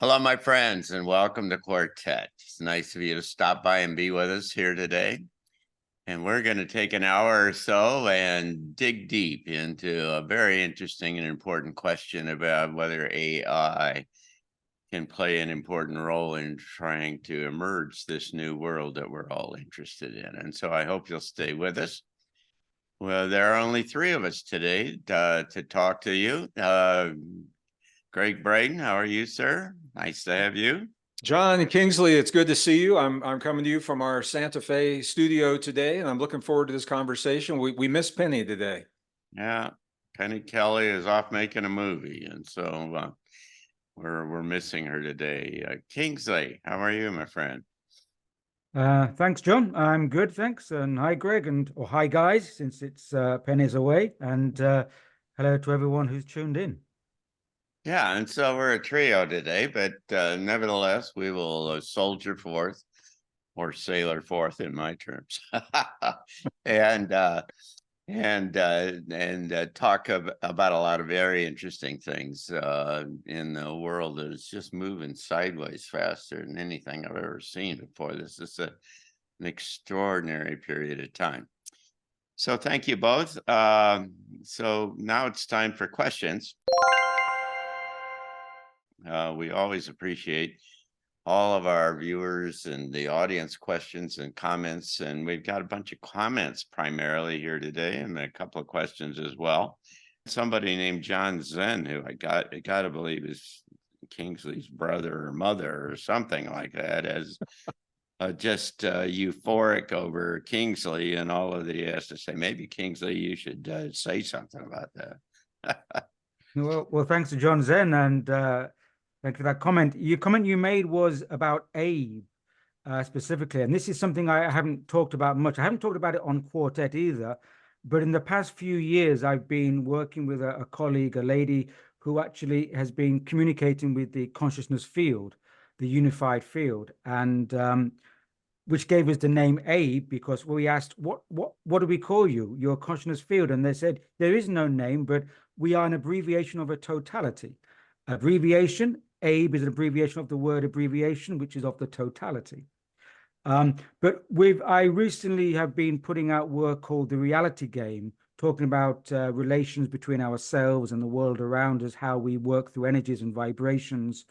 Hello, my friends, and welcome to Quartet. It's nice of you to stop by and be with us here today. And we're going to take an hour or so and dig deep into a very interesting and important question about whether AI can play an important role in trying to emerge this new world that we're all interested in. And so I hope you'll stay with us. Well, there are only three of us today to talk to you. Greg Braden, how are you, sir? Nice to have you. John Kingsley, it's good to see you. I'm coming to you from our Santa Fe studio today, and I'm looking forward to this conversation. We missed Penny today. Yeah, Penny Kelly is off making a movie, and so we're missing her today. Kingsley, how are you, my friend? Thanks, John. I'm good, thanks. And hi, Greg, or hi, guys, since it's Penny's away. And hello to everyone who's tuned in. Yeah, and so we're a trio today, but nevertheless, we will soldier forth or sailor forth in my terms, and talk about a lot of very interesting things in the world that is just moving sideways faster than anything I've ever seen before. This is an extraordinary period of time. So thank you both. So now it's time for questions. We always appreciate all of our viewers and the audience questions and comments. And we've got a bunch of comments primarily here today and a couple of questions as well. Somebody named John Zen, who I got to believe is Kingsley's brother or mother or something like that, as just euphoric over Kingsley and all of that he has to say. Maybe Kingsley, you should say something about that. Well, thanks to John Zen, and thank you for that comment. Your comment you made was about Abe specifically, and this is something I haven't talked about much. I haven't talked about it on Quartet either, but in the past few years, I've been working with a colleague, a lady who actually has been communicating with the consciousness field, the unified field, and which gave us the name Abe, because we asked, what do we call you, your consciousness field? And they said, there is no name, but we are an abbreviation of a totality. Abbreviation, Abe is an abbreviation of the word abbreviation, which is of the totality. But I recently have been putting out work called The Reality Game, talking about relations between ourselves and the world around us, how we work through energies and vibrations.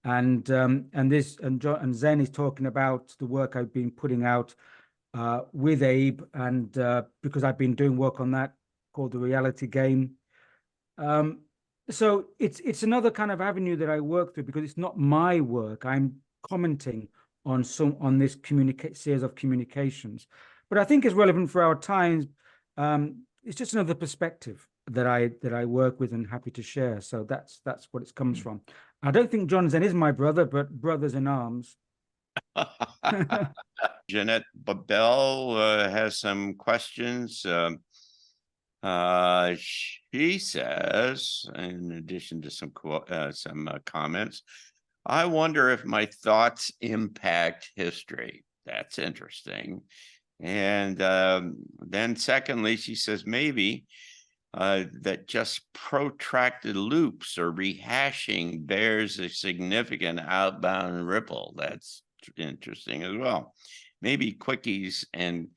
And Zen is talking about the work I've been putting out with Abe, and because I've been doing work on that called The Reality Game. So it's another kind of avenue that I work through, because it's not my work. I'm commenting on this series of communications, but I think it's relevant for our times. It's just another perspective that I work with and happy to share. So that's what it comes from. I don't think John Zen is my brother, but brothers in arms. Jeanette Babel has some questions. She says, in addition to some comments, I wonder if my thoughts impact history. That's interesting. And then secondly, she says, maybe that just protracted loops or rehashing bears a significant outbound ripple. That's interesting as well. Maybe quickies and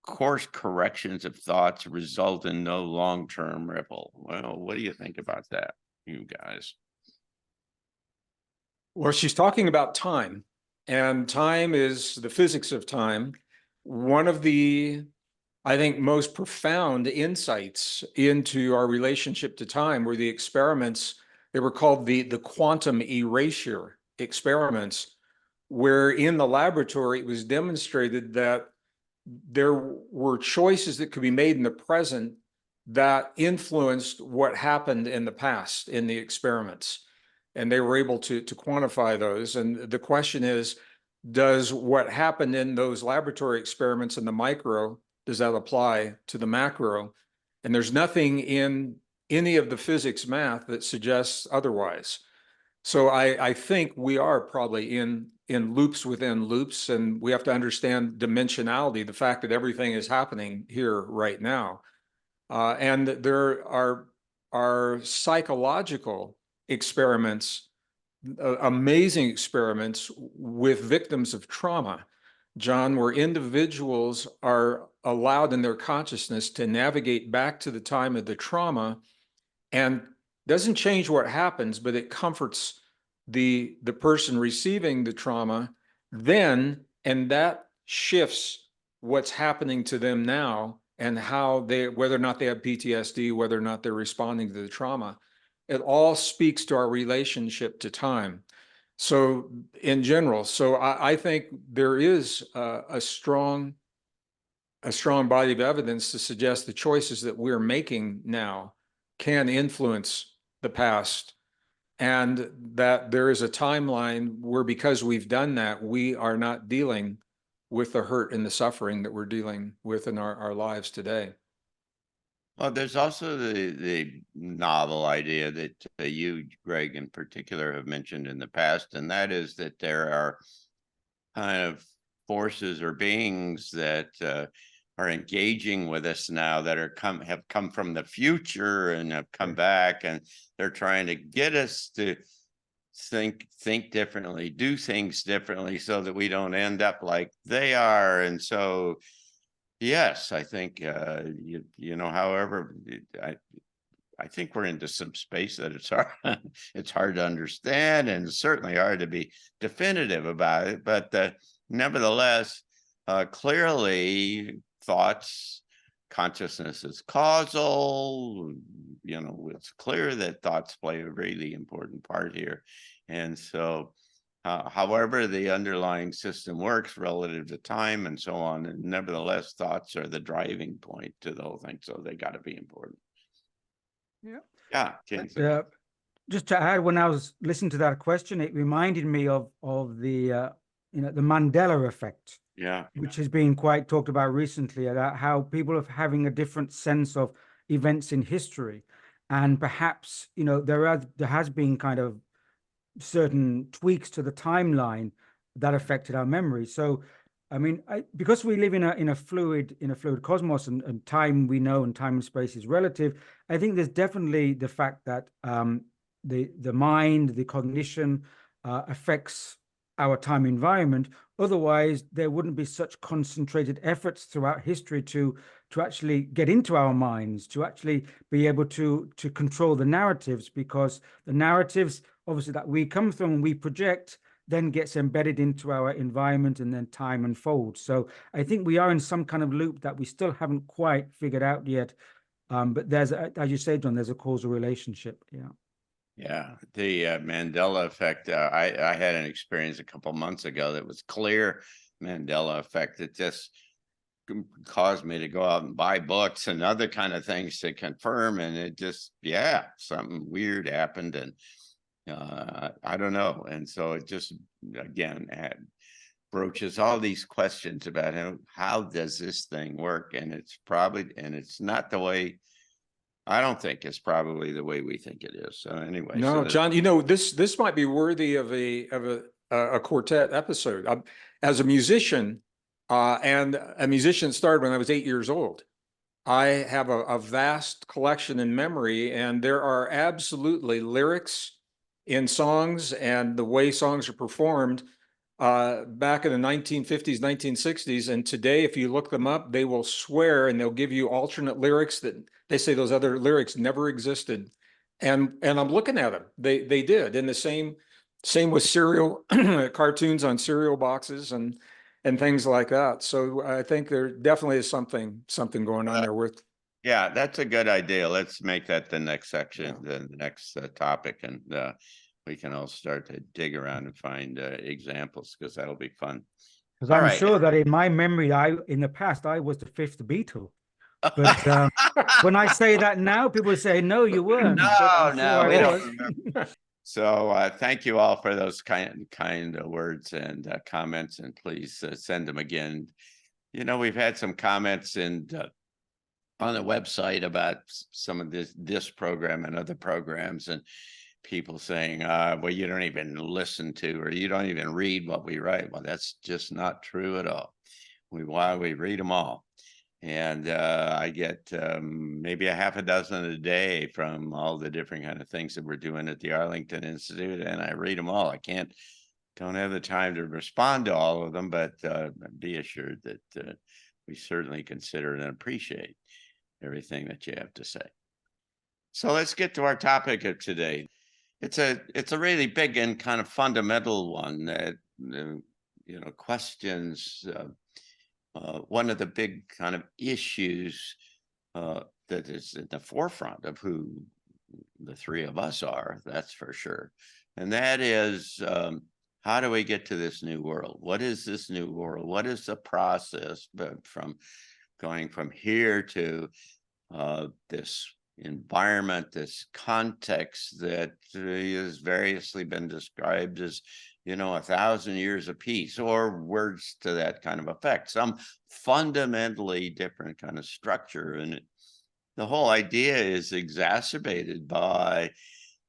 course corrections of thoughts result in no long-term ripple. Well, what do you think about that, you guys? Well, she's talking about time, and time is the physics of time. One of the, I think, most profound insights into our relationship to time were the experiments. They were called the quantum erasure experiments, where in the laboratory it was demonstrated that there were choices that could be made in the present that influenced what happened in the past in the experiments. And they were able to quantify those. And the question is, does what happened in those laboratory experiments in the micro, does that apply to the macro? And there's nothing in any of the physics math that suggests otherwise. So I think we are probably in loops within loops, and we have to understand dimensionality, the fact that everything is happening here right now. And there are psychological experiments amazing experiments with victims of trauma, John, where individuals are allowed in their consciousness to navigate back to the time of the trauma, and doesn't change what happens, but it comforts the person receiving the trauma then, and that shifts what's happening to them now and how they, whether or not they have PTSD, whether or not they're responding to the trauma. It all speaks to our relationship to time. So in general, so I think there is a strong body of evidence to suggest the choices that we're making now can influence the past, and that there is a timeline where, because we've done that, we are not dealing with the hurt and the suffering that we're dealing with in our lives today. Well, there's also the novel idea that you, Greg, in particular, have mentioned in the past, and that is that there are kind of forces or beings that are engaging with us now that have come from the future and have come back, and they're trying to get us to think differently, do things differently, so that we don't end up like they are. And so yes, I think you know, however, I think we're into some space that it's hard to understand, and certainly hard to be definitive about it. But nevertheless, clearly, thoughts, consciousness is causal. You know, it's clear that thoughts play a really important part here, and so. However, the underlying system works relative to time and so on, and nevertheless, thoughts are the driving point to the whole thing, so they got to be important. Yeah, Kingsley. Just to add, when I was listening to that question, it reminded me of the you know, the Mandela effect. Yeah, which has been quite talked about recently, about how people are having a different sense of events in history, and perhaps, you know, there has been kind of certain tweaks to the timeline that affected our memory. So, I mean, because we live in a fluid cosmos, and time, we know, and time and space is relative. I think there's definitely the fact that the mind, the cognition affects our time environment. Otherwise, there wouldn't be such concentrated efforts throughout history to actually get into our minds, to actually be able to control the narratives, because the narratives, obviously, that we come from and we project, then gets embedded into our environment, and then time unfolds. So I think we are in some kind of loop that we still haven't quite figured out yet. But there's, as you say, John, there's a causal relationship. Yeah. yeah. The Mandela effect. I had an experience a couple months ago that was clear Mandela effect. It just caused me to go out and buy books and other kind of things to confirm, and it just, yeah, something weird happened, and I don't know. And so it just, again, broaches all these questions about how does this thing work? And it's not the way, I don't think it's probably the way we think it is. So anyway. No, so John, you know, this might be worthy of a quartet episode. As a musician, and a musician started when I was 8 years old. I have a vast collection in memory, and there are absolutely lyrics in songs and the way songs are performed back in the 1950s, 1960s. And today, if you look them up, they will swear, and they'll give you alternate lyrics that they say those other lyrics never existed. And I'm looking at them. They did. And the same with cereal cartoons on cereal boxes and things like that. So I think there definitely is something going on there with. Yeah, that's a good idea. Let's make that the next section, the next topic, and we can all start to dig around and find examples, because that'll be fun. Because I'm sure that in my memory, in the past, I was the fifth Beatle. But when I say that now, people say, no, you weren't. No, we don't remember. So thank you all for those kind of words and comments, and please send them again. You know, we've had some comments on the website about some of this program and other programs, and people saying, well, you don't even listen to, or you don't even read what we write. Well, that's just not true at all. We read them all. And I get maybe a half a dozen a day from all the different kind of things that we're doing at the Arlington Institute, and I read them all. Don't have the time to respond to all of them, but be assured that we certainly consider and appreciate everything that you have to say. So let's get to our topic of today. It's a really big and kind of fundamental one that questions one of the big kind of issues that is at the forefront of who the three of us are, that's for sure. And that is, how do we get to this new world? What is this new world? What is the process from going from here to this environment, this context that has variously been described as 1,000 years of peace, or words to that kind of effect, some fundamentally different kind of structure. And the whole idea is exacerbated by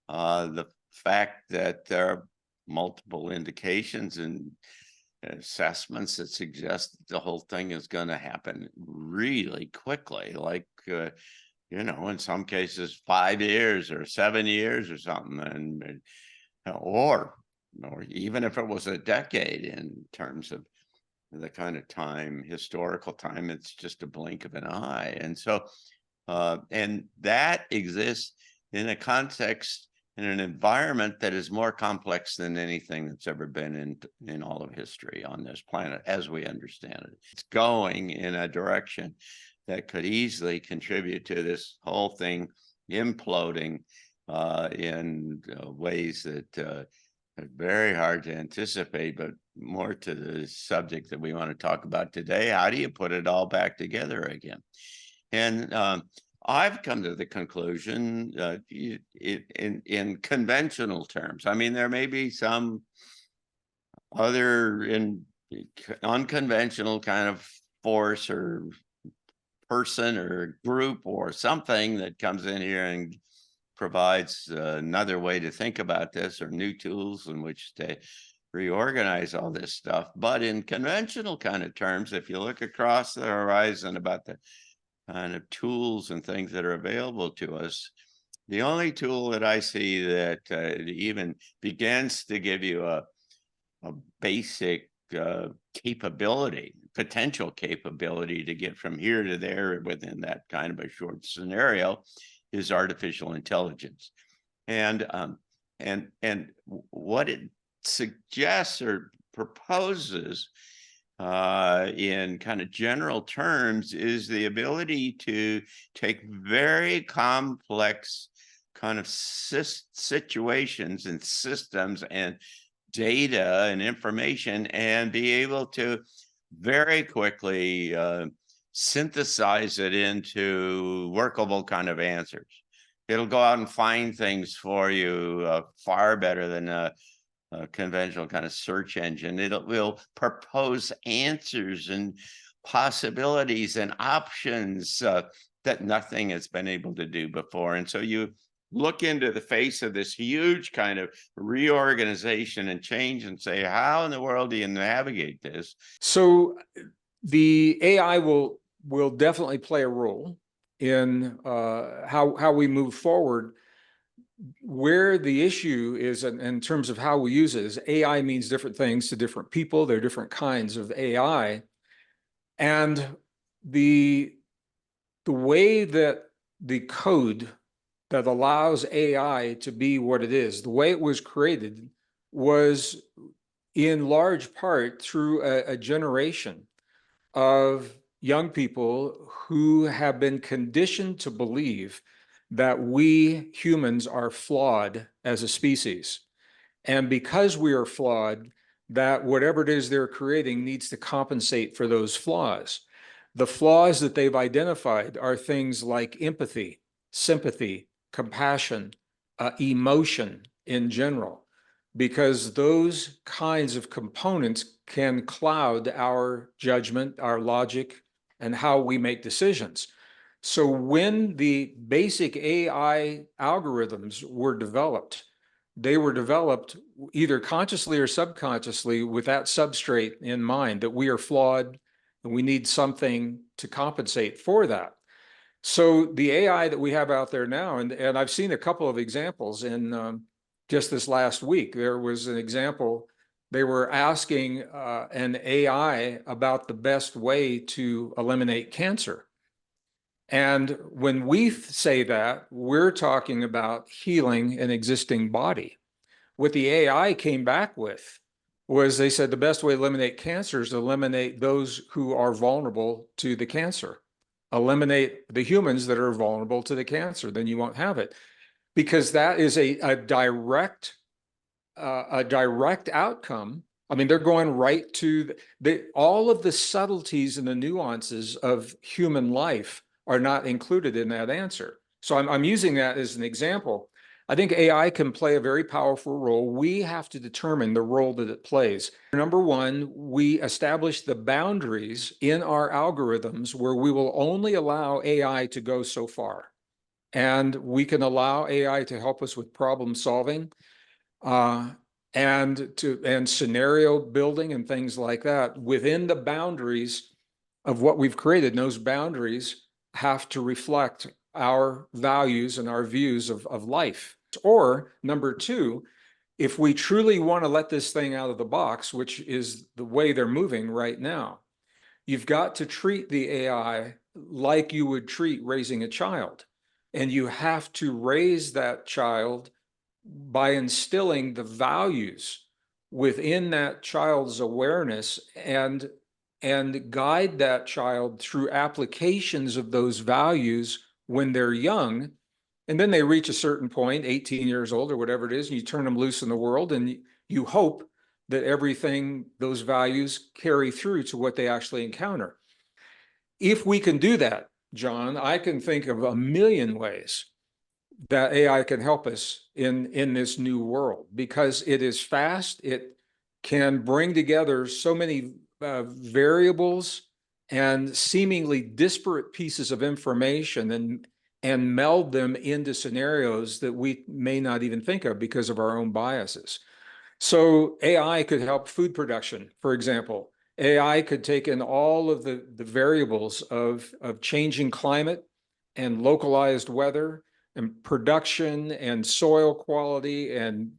the fact that there are multiple indications and assessments that suggest that the whole thing is going to happen really quickly, like in some cases 5 years or 7 years or something, and or even if it was a decade in terms of the kind of time, historical time, it's just a blink of an eye. And so and that exists in a context, in an environment that is more complex than anything that's ever been in all of history on this planet, as we understand it. It's going in a direction that could easily contribute to this whole thing imploding in ways that are very hard to anticipate, but more to the subject that we want to talk about today. How do you put it all back together again? And I've come to the conclusion in conventional terms. I mean, there may be some other unconventional kind of force or person or group or something that comes in here and provides another way to think about this, or new tools in which to reorganize all this stuff. But in conventional kind of terms, if you look across the horizon about the kind of tools and things that are available to us, the only tool that I see that even begins to give you a basic potential capability to get from here to there within that kind of a short scenario is artificial intelligence. And what it suggests or proposes in kind of general terms is the ability to take very complex kind of situations and systems and data and information and be able to very quickly synthesize it into workable kind of answers. It'll go out and find things for you far better than a conventional kind of search engine. It will propose answers and possibilities and options that nothing has been able to do before. And so you look into the face of this huge kind of reorganization and change and say, how in the world do you navigate this? So the AI will definitely play a role in how we move forward. Where the issue is in terms of how we use it is AI means different things to different people. There are different kinds of AI. And the way that the code that allows AI to be what it is, the way it was created was in large part through a generation of young people who have been conditioned to believe that we humans are flawed as a species. And because we are flawed, that whatever it is they're creating needs to compensate for those flaws. The flaws that they've identified are things like empathy, sympathy, compassion, emotion in general, because those kinds of components can cloud our judgment, our logic, and how we make decisions. So when the basic AI algorithms were developed, they were developed either consciously or subconsciously with that substrate in mind, that we are flawed, and we need something to compensate for that. So the AI that we have out there now, and I've seen a couple of examples in just this last week. There was an example, they were asking an AI about the best way to eliminate cancer. And when we say that, we're talking about healing an existing body. What the AI came back with was they said the best way to eliminate cancer is to eliminate those who are vulnerable to the cancer. Eliminate the humans that are vulnerable to the cancer, then you won't have it. Because that is a direct outcome. I mean, they're going right to all of the subtleties and the nuances of human life are not included in that answer. So I'm using that as an example. I think AI can play a very powerful role. We have to determine the role that it plays. Number one, we establish the boundaries in our algorithms where we will only allow AI to go so far. And we can allow AI to help us with problem solving and scenario building and things like that within the boundaries of what we've created. And those boundaries have to reflect our values and our views of life. Or number two, if we truly want to let this thing out of the box, which is the way they're moving right now, you've got to treat the AI like you would treat raising a child. And you have to raise that child by instilling the values within that child's awareness and guide that child through applications of those values when they're young. And then they reach a certain point, 18 years old or whatever it is, and you turn them loose in the world, and you hope that everything, those values carry through to what they actually encounter. If we can do that, John, I can think of a million ways that AI can help us in this new world, because it is fast. It can bring together so many variables and seemingly disparate pieces of information and meld them into scenarios that we may not even think of because of our own biases. So AI could help food production, for example. AI could take in all of the variables of changing climate and localized weather and production and soil quality and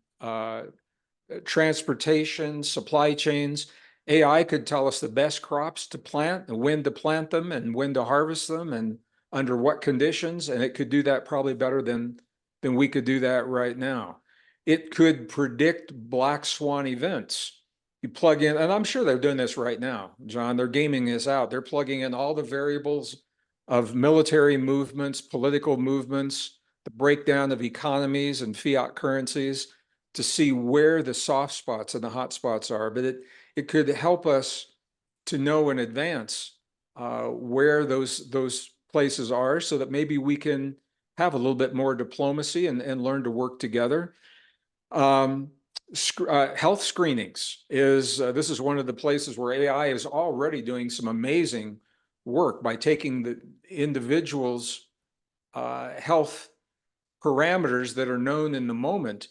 transportation, supply chains. AI could tell us the best crops to plant and when to plant them and when to harvest them and under what conditions. And it could do that probably better than we could do that right now. It could predict black swan events. You plug in, and I'm sure they're doing this right now, John, they're gaming this out. They're plugging in all the variables of military movements, political movements, the breakdown of economies and fiat currencies to see where the soft spots and the hot spots are. But it could help us to know in advance where those places are, so that maybe we can have a little bit more diplomacy and learn to work together. Health screenings this is one of the places where AI is already doing some amazing work by taking the individual's health parameters that are known in the moment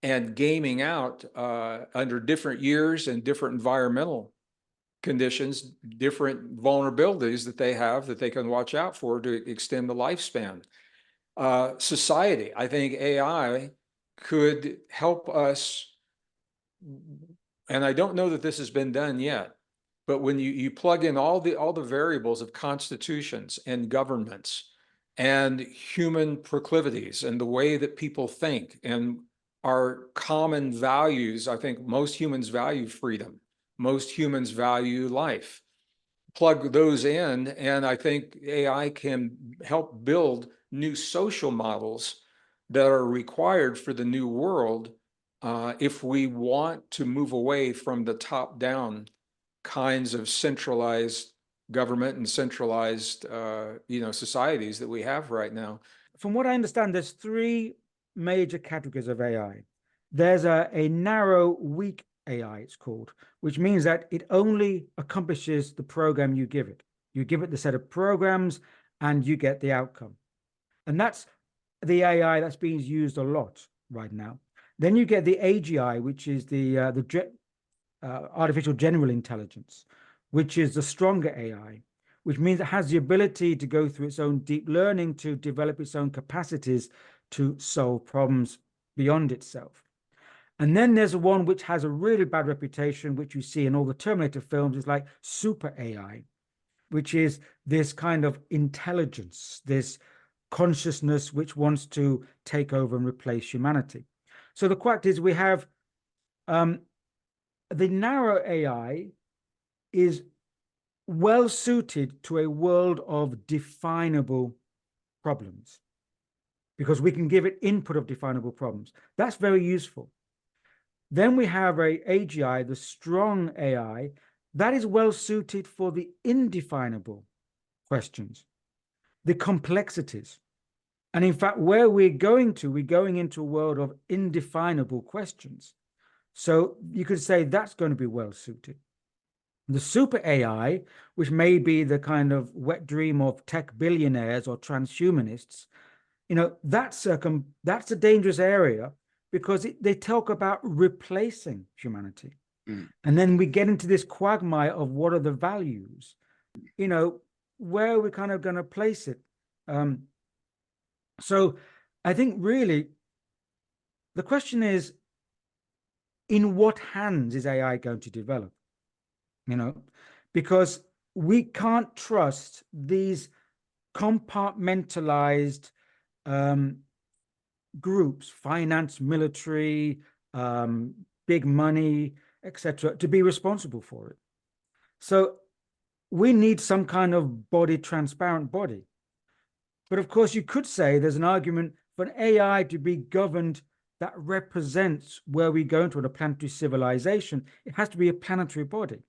and gaming out under different years and different environmental conditions, different vulnerabilities that they have that they can watch out for to extend the lifespan. Society, I think AI could help us, and I don't know that this has been done yet, but when you plug in all the variables of constitutions and governments and human proclivities and the way that people think and our common values, I think most humans value freedom. Most humans value life. Plug those in, and I think AI can help build new social models that are required for the new world if we want to move away from the top-down kinds of centralized government and centralized societies that we have right now. From what I understand, there's three major categories of AI. There's a narrow, weak AI, it's called, which means that it only accomplishes the program you give it. You give it the set of programs and you get the outcome. And that's the AI that's being used a lot right now. Then you get the AGI, which is the artificial general intelligence, which is the stronger AI, which means it has the ability to go through its own deep learning to develop its own capacities to solve problems beyond itself. And then there's one which has a really bad reputation, which you see in all the Terminator films, is like super AI, which is this kind of intelligence, this consciousness which wants to take over and replace humanity. So the fact is we have the narrow AI is well suited to a world of definable problems because we can give it input of definable problems. That's very useful. Then we have a AGI, the strong AI, that is well suited for the indefinable questions, the complexities. And in fact, where we're going into a world of indefinable questions. So you could say that's going to be well suited. The super AI, which may be the kind of wet dream of tech billionaires or transhumanists, that's a dangerous area because they talk about replacing humanity. And then we get into this quagmire of what are the values, where are we kind of going to place it? So I think really the question is, in what hands is AI going to develop? Because we can't trust these compartmentalized groups, finance, military, big money, etc., to be responsible for it. So we need some kind of body, transparent body. But of course, you could say there's an argument for an AI to be governed that represents where we go into a planetary civilization. It has to be a planetary body.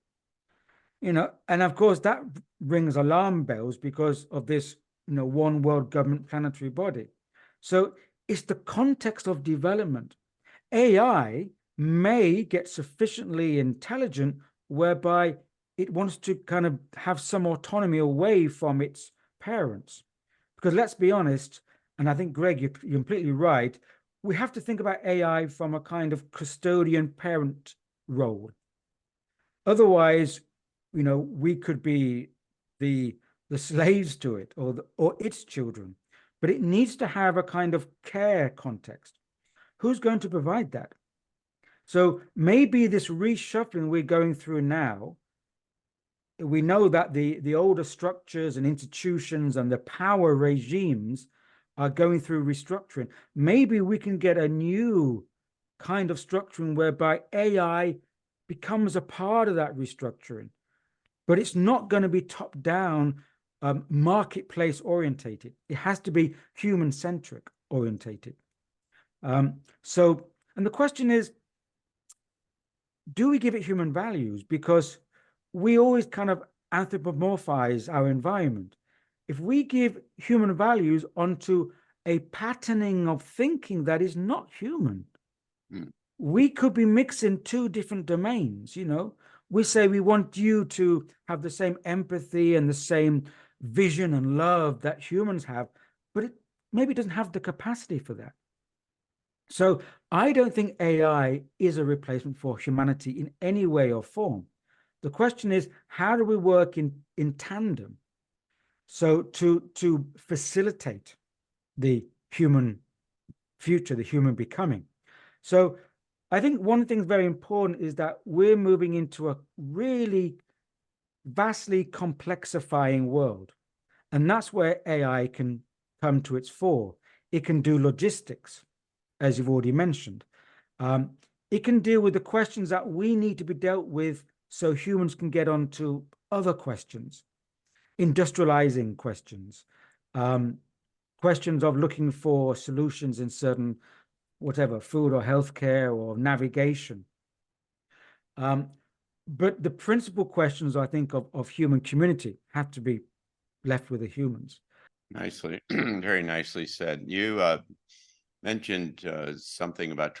And of course, that rings alarm bells because of this, one world government planetary body. So it's the context of development. AI may get sufficiently intelligent whereby it wants to kind of have some autonomy away from its parents. Because let's be honest, and I think, Greg, you're completely right, we have to think about AI from a kind of custodian parent role. Otherwise, we could be the slaves to it or its children, but it needs to have a kind of care context. Who's going to provide that? So maybe this reshuffling we're going through now, we know that the older structures and institutions and the power regimes are going through restructuring. Maybe we can get a new kind of structuring whereby AI becomes a part of that restructuring, but it's not going to be top down, marketplace orientated. It has to be human centric orientated. And the question is, do we give it human values? Because we always kind of anthropomorphize our environment. If we give human values onto a patterning of thinking that is not human, we could be mixing two different domains. We say we want you to have the same empathy and the same vision and love that humans have, but it maybe doesn't have the capacity for that. So I don't think AI is a replacement for humanity in any way or form. The question is, how do we work in tandem? So to facilitate the human future, the human becoming. So I think one thing that's very important is that we're moving into a really vastly complexifying world. And that's where AI can come to its fore. It can do logistics, as you've already mentioned. It can deal with the questions that we need to be dealt with so humans can get on to other questions, industrializing questions, questions of looking for solutions in certain, whatever, food or healthcare or navigation. But the principal questions, I think, of human community have to be left with the humans. Nicely, very nicely said. You mentioned something about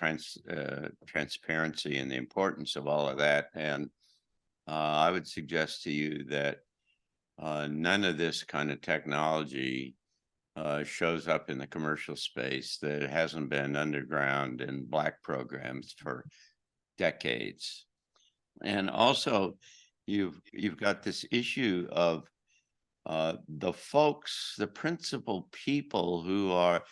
transparency and the importance of all of that. And I would suggest to you that none of this kind of technology shows up in the commercial space that it hasn't been underground in black programs for decades. And also, you've got this issue of the folks, the principal people who are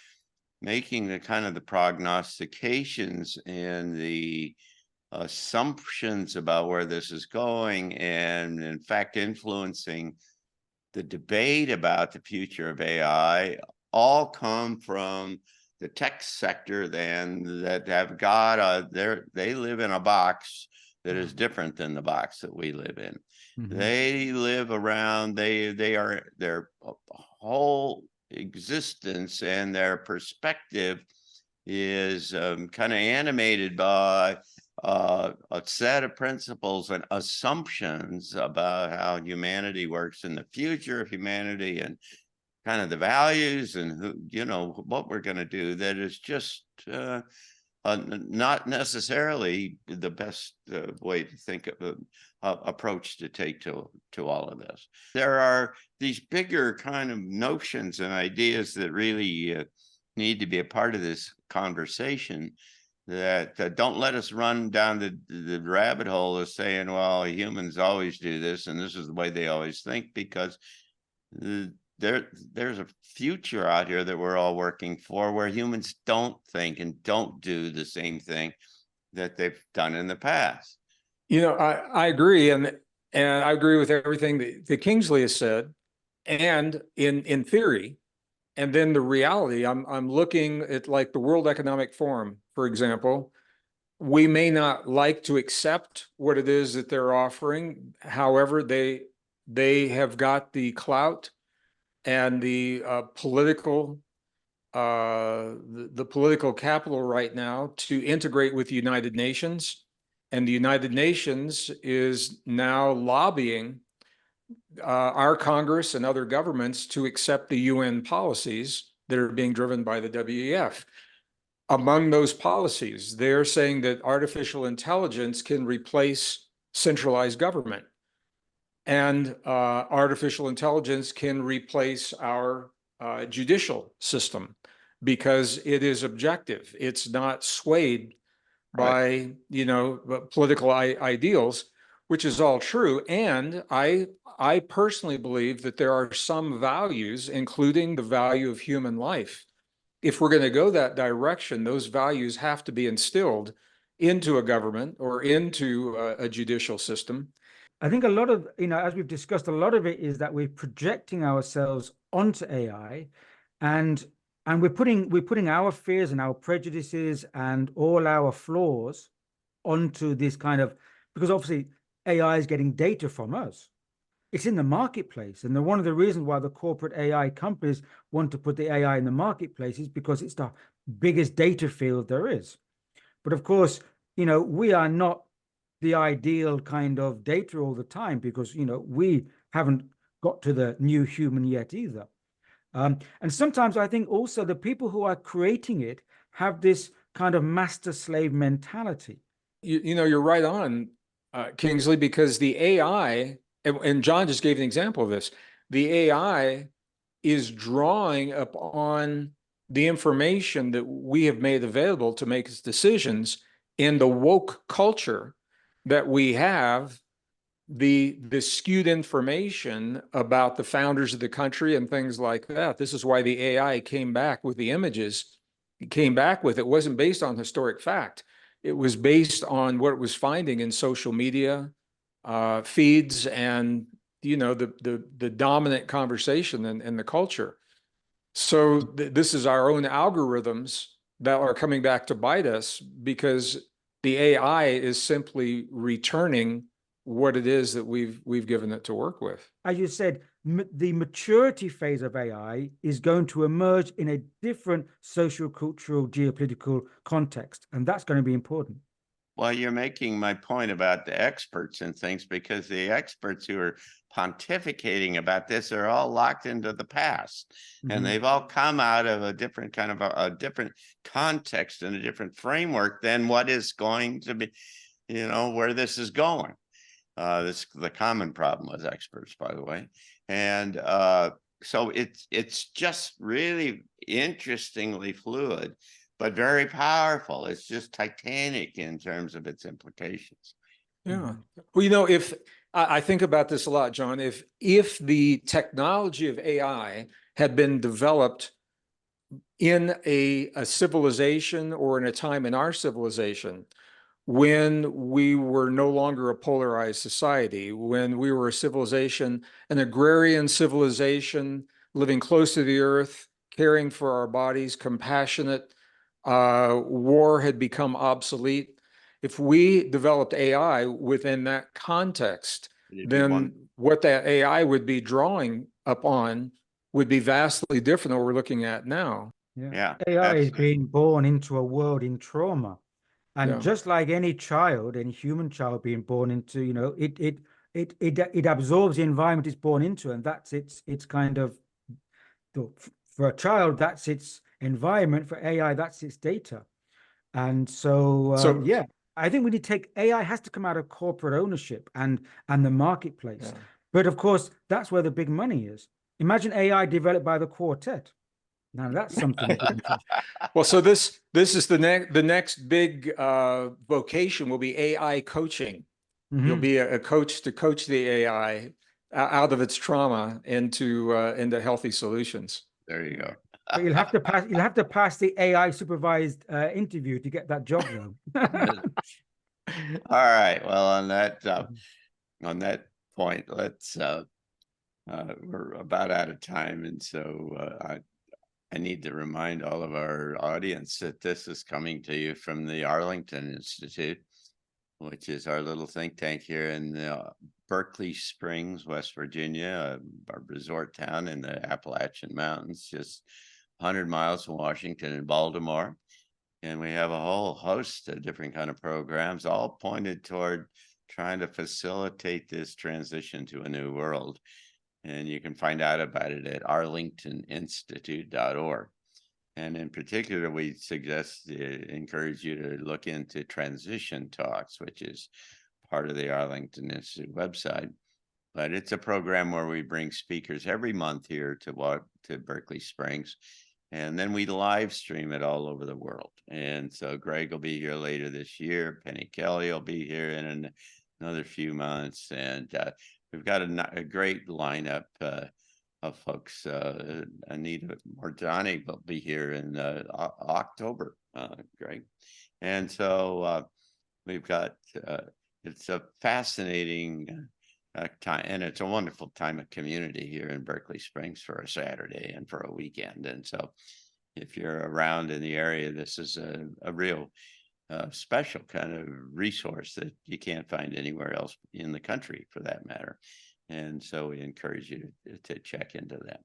making the kind of the prognostications and the assumptions about where this is going, and in fact influencing the debate about the future of AI, all come from the tech sector then, that have got they live in a box that is different than the box that we live in. They live around, their whole existence and their perspective is kind of animated by a set of principles and assumptions about how humanity works in the future of humanity, and kind of the values and who, what we're going to do, that is just not necessarily the best way to think of approach to take to all of this. There are these bigger kind of notions and ideas that really need to be a part of this conversation, that don't let us run down the rabbit hole of saying, well, humans always do this and this is the way they always think, because there's a future out here that we're all working for where humans don't think and don't do the same thing that they've done in the past. I agree, and I agree with everything that Kingsley has said, and in theory. And then the reality, I'm looking at like the World Economic Forum, for example. We may not like to accept what it is that they're offering. However, they have got the clout and the political capital right now to integrate with the United Nations. And the United Nations is now lobbying our Congress and other governments to accept the UN policies that are being driven by the WEF. Among those policies, they're saying that artificial intelligence can replace centralized government, and artificial intelligence can replace our judicial system because it is objective. It's not swayed by, political ideals, which is all true. And I personally believe that there are some values, including the value of human life. If we're going to go that direction, those values have to be instilled into a government or into a judicial system. I think a lot of, as we've discussed, a lot of it is that we're projecting ourselves onto AI, and we're putting our fears and our prejudices and all our flaws onto this kind of, because obviously AI is getting data from us. It's in the marketplace. And one of the reasons why the corporate AI companies want to put the AI in the marketplace is because it's the biggest data field there is. But of course, we are not the ideal kind of data all the time, because, we haven't got to the new human yet either. And sometimes I think also the people who are creating it have this kind of master slave mentality. You're right on, Kingsley, because the AI, and John just gave an example of this, the AI is drawing upon the information that we have made available to make its decisions. In the woke culture that we have, the skewed information about the founders of the country and things like that. This is why the AI came back with the images. It wasn't based on historic fact. It was based on what it was finding in social media feeds and the dominant conversation in the culture. So this is our own algorithms that are coming back to bite us, because the AI is simply returning what it is that we've given it to work with. As you said, the maturity phase of AI is going to emerge in a different social, cultural, geopolitical context, and that's going to be important. Well, you're making my point about the experts and things, because the experts who are pontificating about this are all locked into the past, and they've all come out of a different kind of a different context and a different framework than what is going to be, where this is going. This the common problem with experts, by the way. And so it's just really interestingly fluid, but very powerful. It's just titanic in terms of its implications. Yeah. Well, if I think about this a lot, John, if the technology of AI had been developed in a civilization or in a time in our civilization when we were no longer a polarized society, when we were a civilization, an agrarian civilization, living close to the earth, caring for our bodies, compassionate, war had become obsolete. If we developed AI within that context, then what that AI would be drawing upon would be vastly different than what we're looking at now. Yeah, AI is absolutely. being born into a world in trauma. And Yeah. just like any child, any human child being born into, it absorbs the environment it's born into, and that's its kind of, for a child, that's its environment. For AI, that's its data. And so, So, yeah, I think we need to take AI has to come out of corporate ownership and the marketplace. yeah. But of course, that's where the big money is. Imagine AI developed by the Quartet. Now that's something of interest. Well, so this is the next big vocation will be AI coaching. You'll be a coach to coach the AI out of its trauma into healthy solutions. There you go. But you'll have to pass the AI supervised interview to get that job though. All right. Well, on that point, let's we're about out of time, and so I need to remind all of our audience that this is coming to you from the Arlington Institute, which is our little think tank here in Berkeley Springs, West Virginia, a resort town in the Appalachian Mountains, just 100 miles from Washington and Baltimore. And we have a whole host of different kind of programs, all pointed toward trying to facilitate this transition to a new world. And you can find out about it at arlingtoninstitute.org. And in particular, we encourage you to look into Transition Talks, which is part of the Arlington Institute website. But it's a program where we bring speakers every month here to Berkeley Springs. And then we live stream it all over the world. And so Greg will be here later this year. Penny Kelly will be here in another few months. And we've got a great lineup of folks. Anita Mordani will be here in October, Greg. And so we've got, it's a fascinating time, and it's a wonderful time of community here in Berkeley Springs for a Saturday and for a weekend. And so if you're around in the area, this is a real special kind of resource that you can't find anywhere else in the country, for that matter. And so we encourage you to check into that.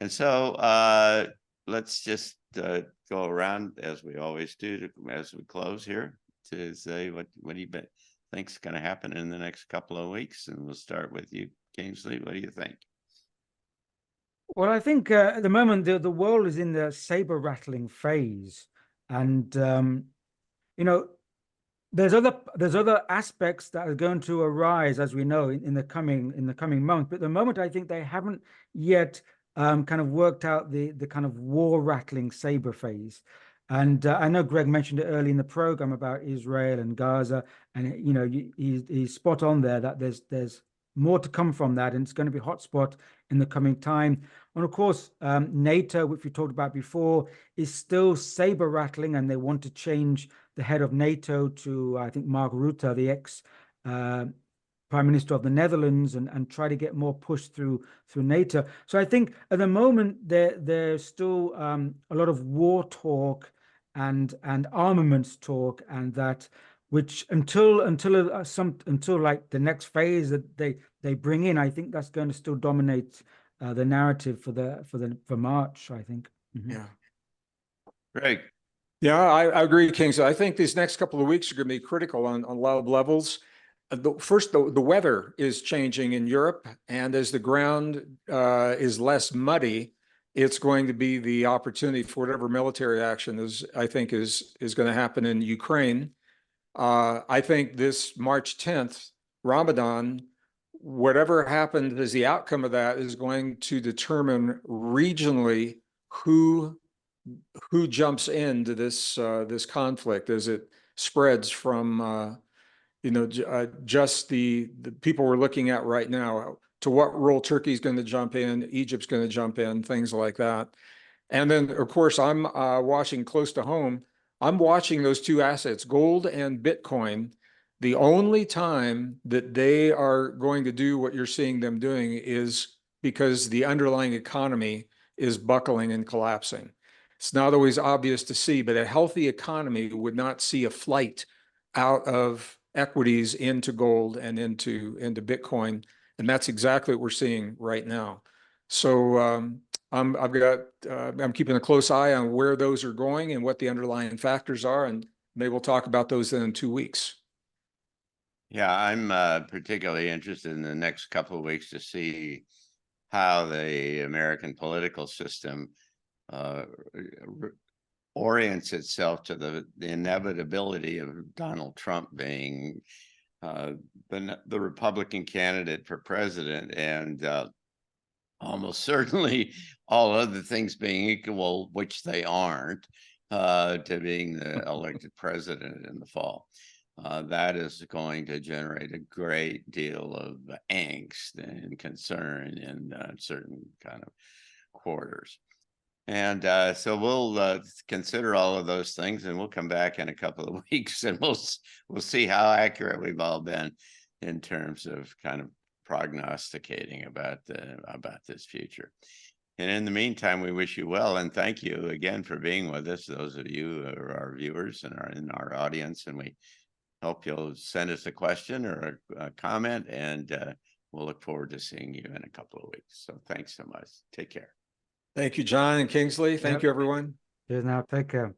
And so let's just go around, as we always do, as we close here, to say what do you think's going to happen in the next couple of weeks. And we'll start with you, Kingsley. What do you think? Well, I think at the moment the world is in the saber rattling phase, and there's other aspects that are going to arise, as we know, in the coming months. But at the moment, I think they haven't yet kind of worked out the kind of war rattling saber phase. And I know Greg mentioned it early in the program about Israel and Gaza, and he's spot on there that there's more to come from that, and it's going to be a hotspot in the coming time. And of course, NATO, which we talked about before, is still saber rattling, and they want to change the head of NATO to, I think, Mark Rutte, the ex Prime Minister of the Netherlands, and try to get more push through NATO. So I think at the moment there's still a lot of war talk and armaments talk, and that which until like the next phase that they bring in, I think that's going to still dominate the narrative for March, I think. Mm-hmm. Yeah. Greg. Yeah, I agree, Kingsley. I think these next couple of weeks are going to be critical on a lot of levels. First, the weather is changing in Europe, and as the ground is less muddy, it's going to be the opportunity for whatever military action is going to happen in Ukraine. I think this March 10th, Ramadan, whatever happened as the outcome of that is going to determine regionally who jumps into this conflict as it spreads from just the people we're looking at right now, to what role Turkey's going to jump in, Egypt's going to jump in, things like that. And then, of course, I'm watching close to home. I'm watching those two assets, gold and Bitcoin. The only time that they are going to do what you're seeing them doing is because the underlying economy is buckling and collapsing. It's not always obvious to see, but a healthy economy would not see a flight out of equities into gold and into Bitcoin. And that's exactly what we're seeing right now. So I'm keeping a close eye on where those are going and what the underlying factors are, and maybe we'll talk about those then in 2 weeks. Yeah, I'm particularly interested in the next couple of weeks to see how the American political system orients itself to the inevitability of Donald Trump being the Republican candidate for president, and almost certainly all other things being equal, which they aren't, to being the elected president in the fall. That is going to generate a great deal of angst and concern in certain kind of quarters. And so we'll consider all of those things, and we'll come back in a couple of weeks, and we'll see how accurate we've all been in terms of kind of prognosticating about this future. And in the meantime, we wish you well, and thank you again for being with us, those of you who are our viewers and are in our audience. And we hope you'll send us a question or a comment, and we'll look forward to seeing you in a couple of weeks. So thanks so much. Take care. Thank you, John and Kingsley. Thank you, everyone. Cheers now. Take care.